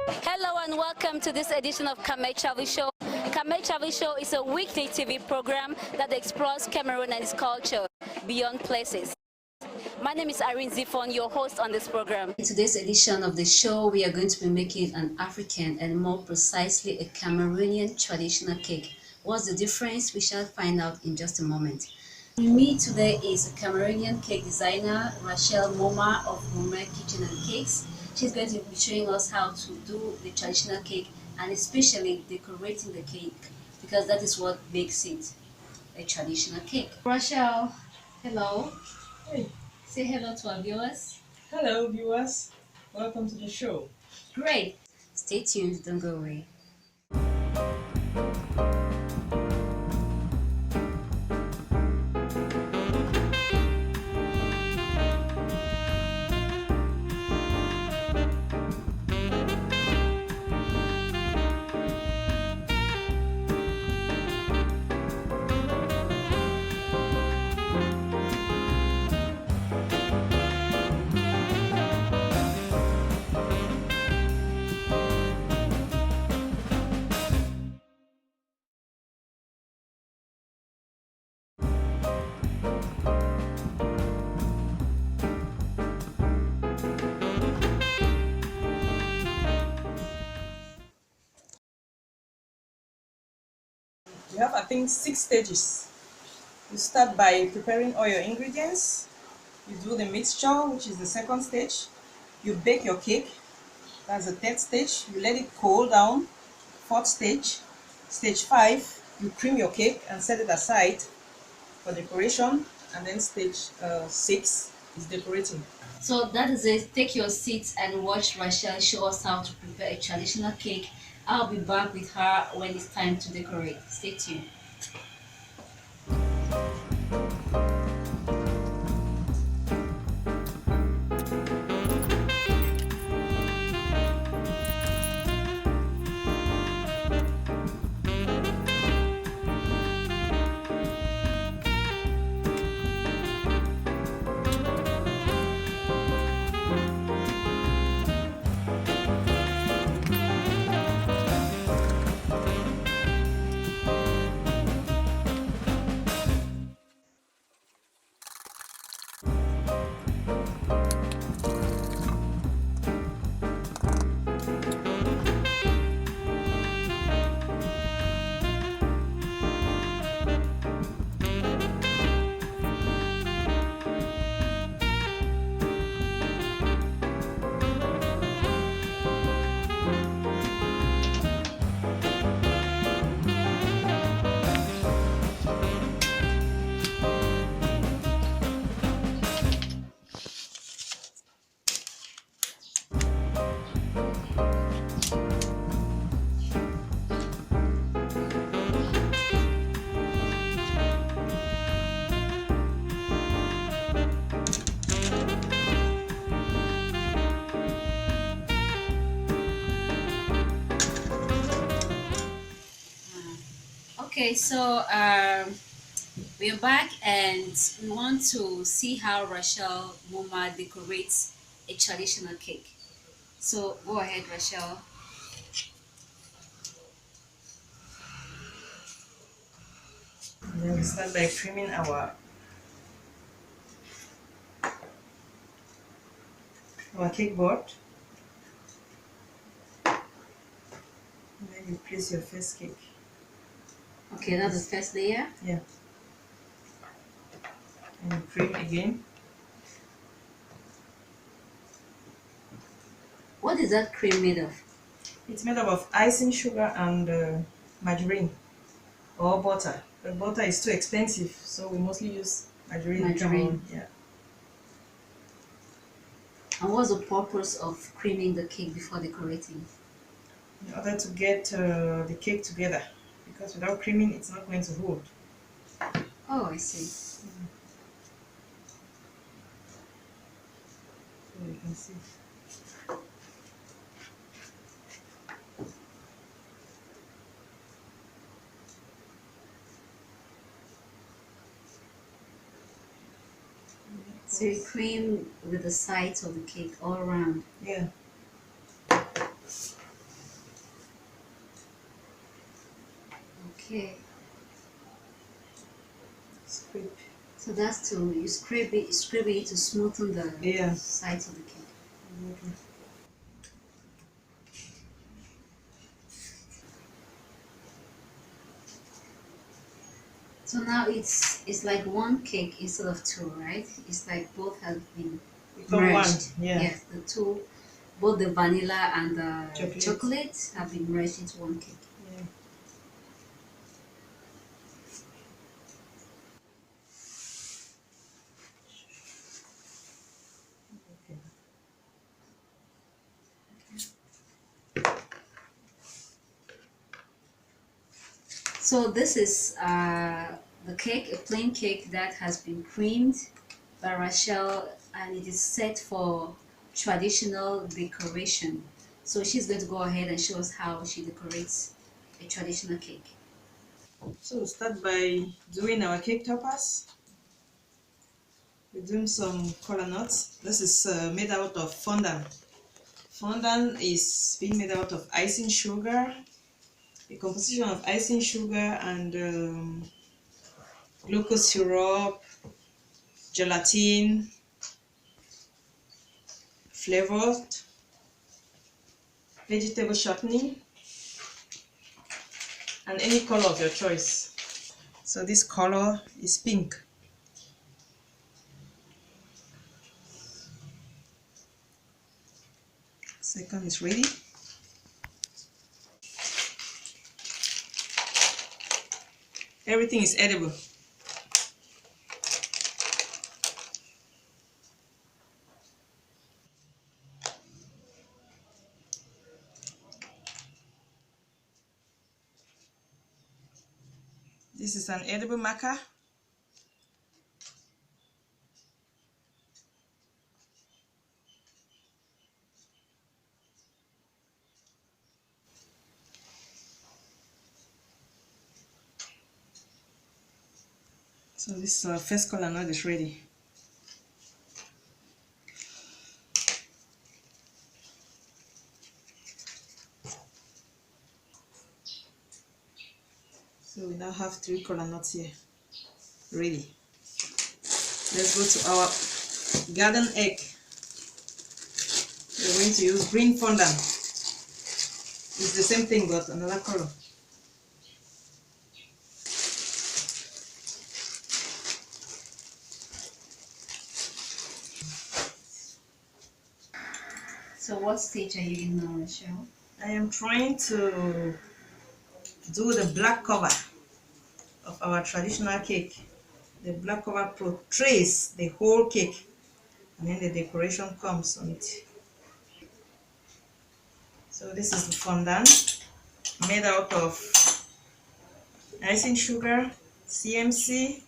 Hello and welcome to this edition of Kamei Travel Show. Kamei Travel Show is a weekly TV program that explores Cameroon and its culture beyond places. My name is Irene Zifon, your host on this program. In today's edition of the show, we are going to be making an African and more precisely a Cameroonian traditional cake. What's the difference? We shall find out in just a moment. With me today is a Cameroonian cake designer, Rachael Moma of gourmetkitchen&cakes. She's going to be showing us how to do the traditional cake and especially decorating the cake, because that is what makes it a traditional cake. Rachael, hello. Hey. Say hello to our viewers. Hello, viewers. Welcome to the show. Great. Stay tuned. Don't go away. You have, I think, 6 stages. You start by preparing all your ingredients. You do the mixture, which is the second stage. You bake your cake. That's the third stage. You let it cool down. Fourth stage. Stage 5, you cream your cake and set it aside for decoration. And then stage 6 is decorating. So that is it. Take your seats and watch Rachael show us how to prepare a traditional cake. I'll be back with her when it's time to decorate. Stay tuned. Okay, so we're back and we want to see how Rachael Moma decorates a traditional cake. So go ahead, Rachael. And then we start by creaming our cake board. And then you place your first cake. Okay, that's the first layer. Yeah. And you cream again. What is that cream made of? It's made up of icing sugar and margarine or butter. But butter is too expensive, so we mostly use margarine. Yeah. And what's the purpose of creaming the cake before decorating? In order to get the cake together, because without creaming, it's not going to hold. Oh, I see. So you can see. So you cream with the sides of the cake all around. Yeah. Okay. Scrape. So that's to you scrape it to smoothen the sides of the cake. Exactly. So now it's like one cake instead of two, right? It's like both have been Become one. merged. Yeah. Yes, the two, both the vanilla and the Chocolate. chocolate have been merged into one cake. Yeah. Okay. So this is the cake, a plain cake that has been creamed by Rachael, and it is set for traditional decoration. So she's going to go ahead and show us how she decorates a traditional cake. So we'll start by doing our cake toppers. We're doing some cola nuts. This is made out of fondant. Fondant is being made out of icing sugar, a composition of icing sugar and glucose syrup, gelatin, flavored, vegetable chutney, and any color of your choice. So this color is pink. Second is ready. Everything is edible. This is an edible maca. So this first color nut is ready. So we now have 3 color nuts here ready. Let's go to our garden egg. We're going to use green fondant. It's the same thing but another color. So what stage are you in now, Rachael? I am trying to do the black cover of our traditional cake. The black cover portrays the whole cake and then the decoration comes on it. So this is the fondant made out of icing sugar, CMC,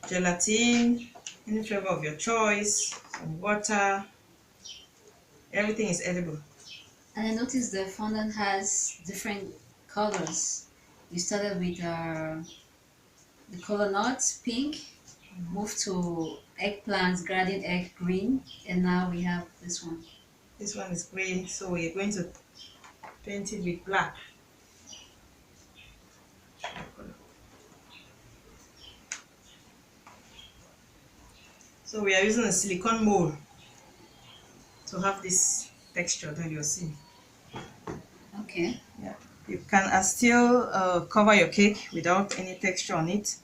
gelatin, any flavor of your choice, some water. Everything is edible. And I noticed the fondant has different colors. You started with the color nuts, pink, moved to eggplants, garden egg, green, and now we have this one. This one is green, so we're going to paint it with black. So we are using a silicone mold to have this texture that you'll see. Okay. Yeah. You can still cover your cake without any texture on it.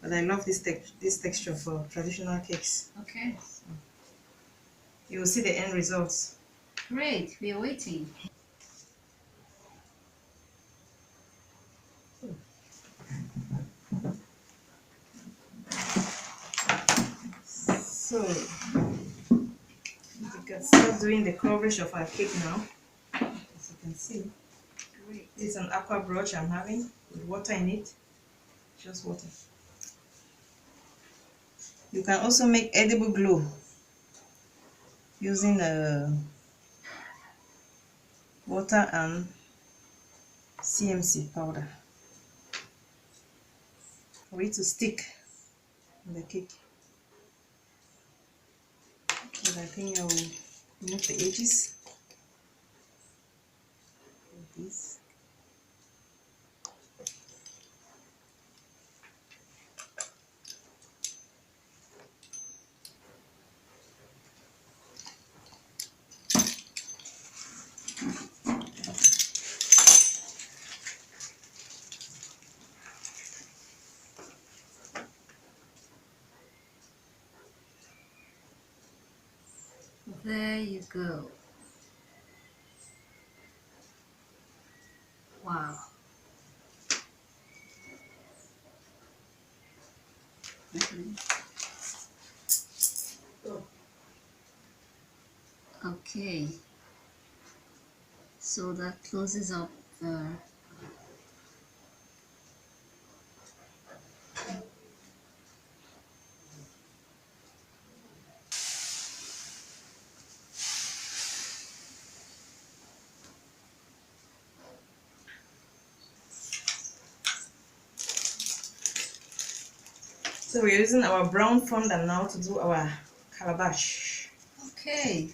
But I love this texture for traditional cakes. Okay. You will see the end results. Great. We are waiting. So we can start doing the coverage of our cake now. As you can see, Great. it's an aqua brush I'm having with water in it. Just water. You can also make edible glue using water and CMC powder for it to stick on the cake. But I think I will remove the edges like this. There you go. Wow. Okay. So that closes up the So we're using our brown fondant now to do our calabash. okay.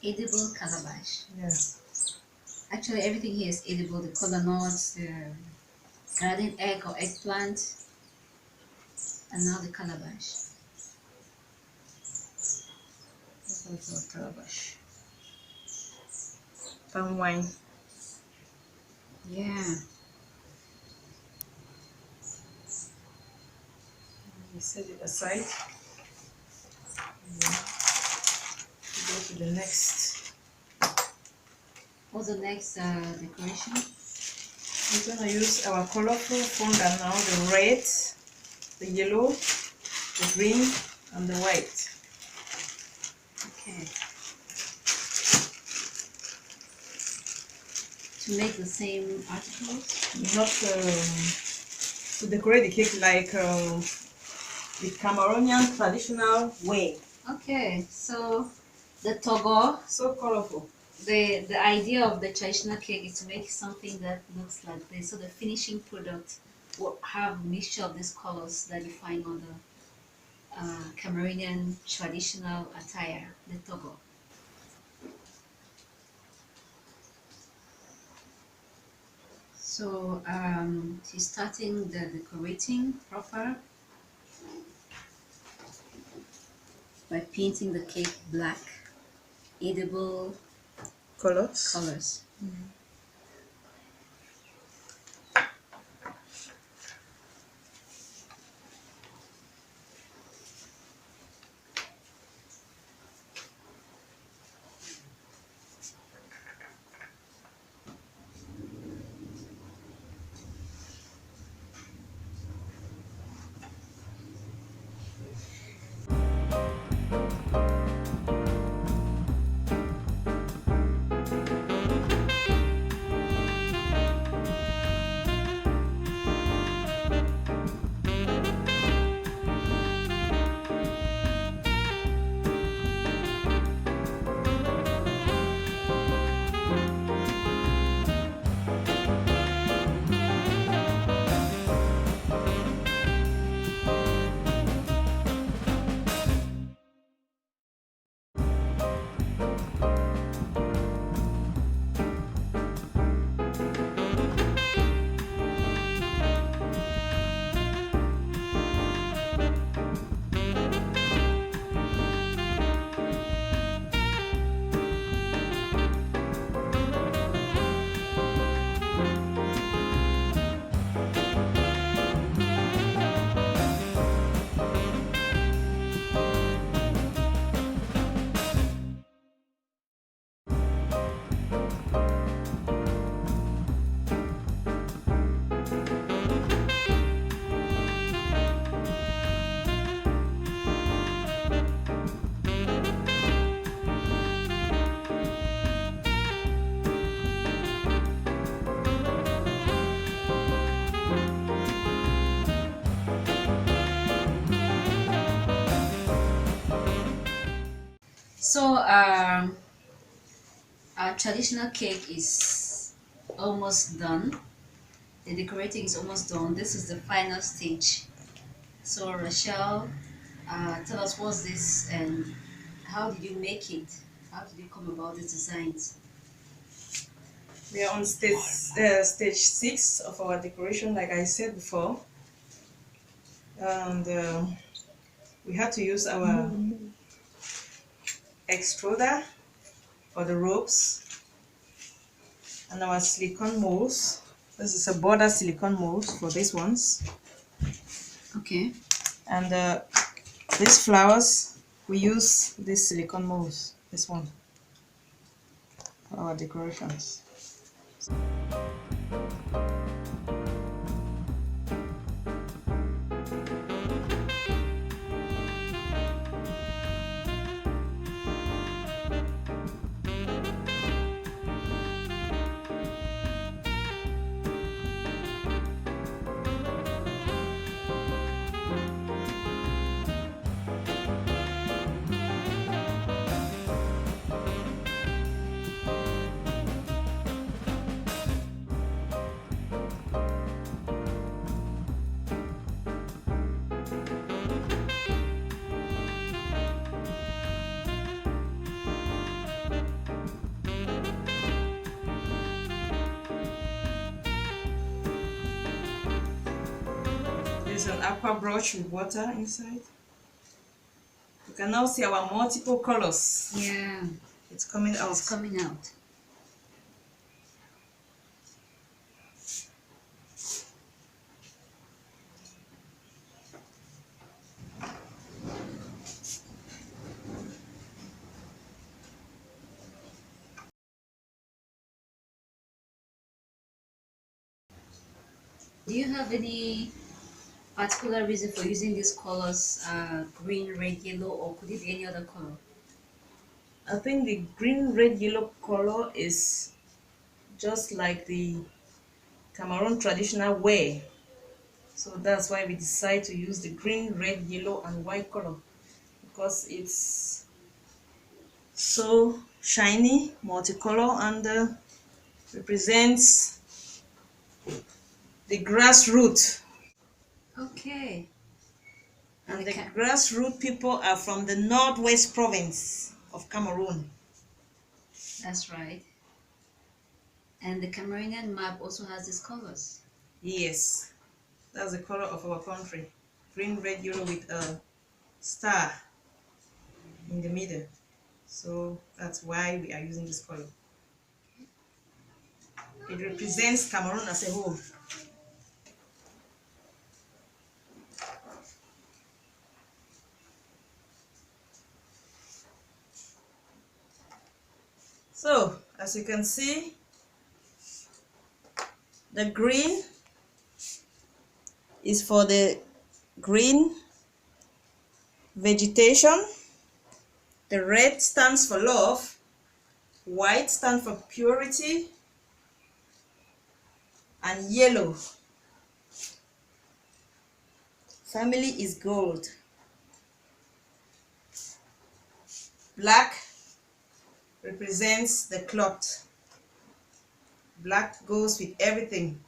Edible calabash. Yeah. Actually, everything here is edible. The cola nuts, the garden egg or eggplant, and now the calabash. That's our calabash. Palm wine. Yeah. We set it aside. Yeah. We go to the next. What's the next decoration? We're gonna use our colorful fondant now, the red, the yellow, the green, and the white. Okay. To make the same articles? Not to decorate the cake like the Cameroonian traditional way. Okay, so the togo, So colorful. the idea of the traditional cake is to make something that looks like this. So the finishing product will have a mixture of these colors that you find on the Cameroonian traditional attire, the togo. So she's starting the decorating proper by painting the cake black, edible colors. So our traditional cake is almost done. The decorating is almost done. This is the final stage. So Rachael, tell us what's this and how did you make it? How did you come about these designs? We are on stage 6 of our decoration, like I said before, and we had to use our extruder for the ropes and our silicone molds. This is a border silicone mold for these ones. Okay. And these flowers, we use this silicone molds, this one, for our decorations. There's an aqua brush with water inside. You can now see our multiple colors. Yeah, It's coming out. it's coming out. Do you have any particular reason for using these colors, green, red, yellow, or could it be any other color? I think the green, red, yellow color is just like the Cameroon traditional wear. So that's why we decide to use the green, red, yellow, and white color, because it's so shiny, multicolor, and represents the grassroots. Okay. And the grassroots people are from the northwest province of Cameroon. That's right. And the Cameroonian map also has these colors. Yes, that's the color of our country. Green, red, yellow with a star in the middle. So that's why we are using this color. It represents Cameroon as a whole. So, as you can see, the green is for the green vegetation. The red stands for love. White stands for purity. And yellow, family is gold. Black represents the cloth. Black goes with everything.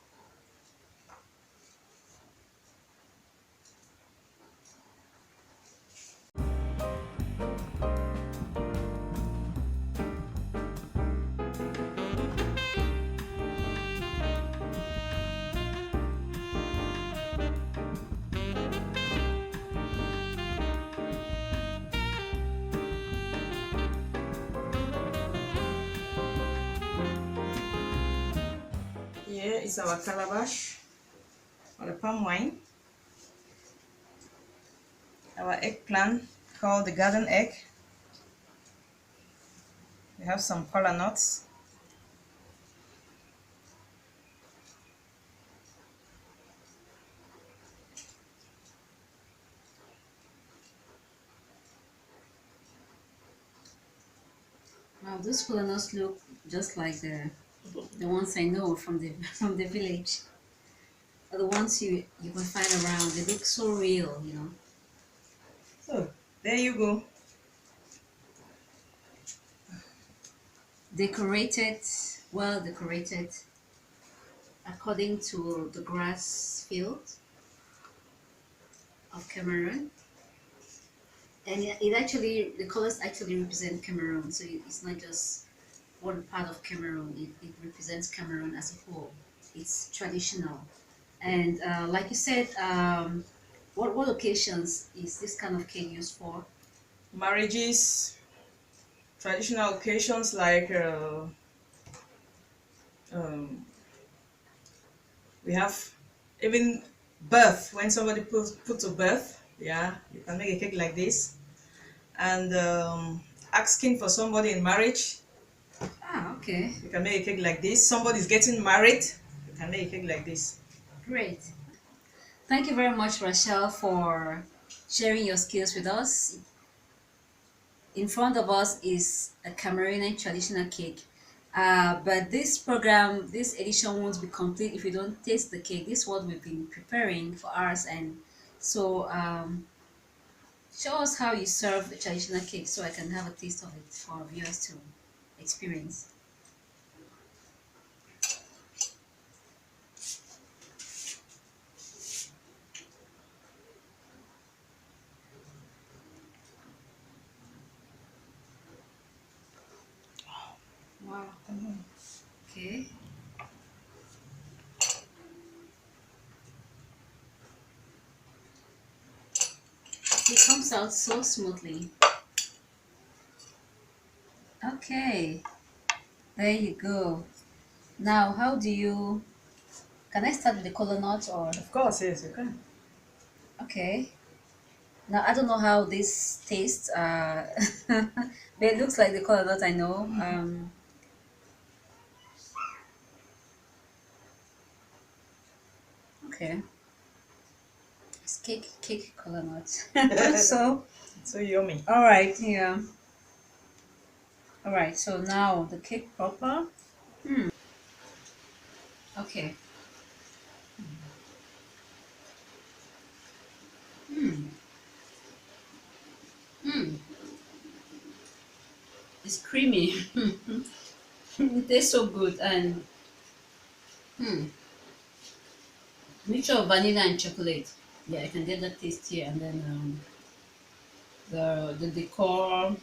Here is our calabash or the palm wine. Our eggplant called the garden egg. We have some kola nuts. Wow, those kola nuts look just like the ones I know from the from the village. Or the ones you can find around. They look so real, you know. So there you go. Decorated, well decorated, according to the grass field of Cameroon. And it actually, the colors actually represent Cameroon. So it's not just one part of Cameroon. It represents Cameroon as a whole. It's traditional. And like you said, what occasions is this kind of cake used for? Marriages, traditional occasions like we have even birth. When somebody puts to birth, Yeah, you can make a cake like this. And asking for somebody in marriage, Ah, okay. you can make a cake like this. Somebody's getting married, you can make a cake like this. Great. Thank you very much, Rachael, for sharing your skills with us. In front of us is a Cameroonian traditional cake. But this program, this edition won't be complete if you don't taste the cake. This is what we've been preparing for ours. And so show us how you serve the traditional cake so I can have a taste of it for our viewers to experience. Wow. Okay. It comes out so smoothly. Okay, there you go. Now, how do you? Can I start with the color nut or? Of course, yes, you can. Okay. Now I don't know how this tastes, but it looks like the color nut I know. Okay. It's cake color nut. So, So yummy. all right, yeah. All right. So now the cake proper. Okay. It's creamy. It tastes so good and mixture of vanilla and chocolate. Yeah, I can get that taste here, and then the decor.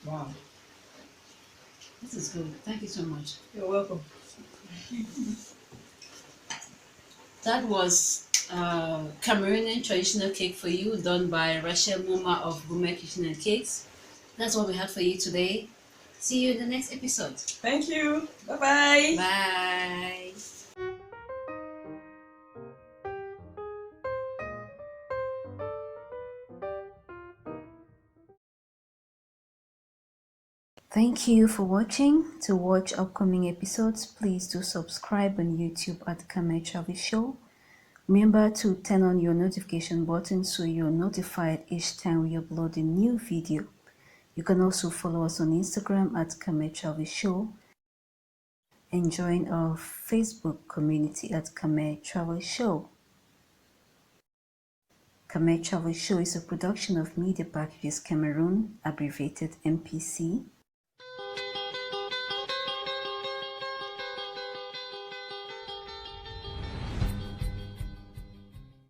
Wow, this is good. Thank you so much. You're welcome. That was Cameroonian traditional cake for you, done by Rachael Moma of Gourmet Kitchen and Cakes. That's what we had for you today. See you in the next episode. Thank you. Bye-bye. Bye. Thank you for watching. To watch upcoming episodes, please do subscribe on YouTube at Cameroonian Travel Show. Remember to turn on your notification button so you're notified each time we upload a new video. You can also follow us on Instagram at Cameroonian Travel Show and join our Facebook community at Cameroonian Travel Show. Cameroonian Travel Show is a production of Media Packages Cameroon, abbreviated MPC.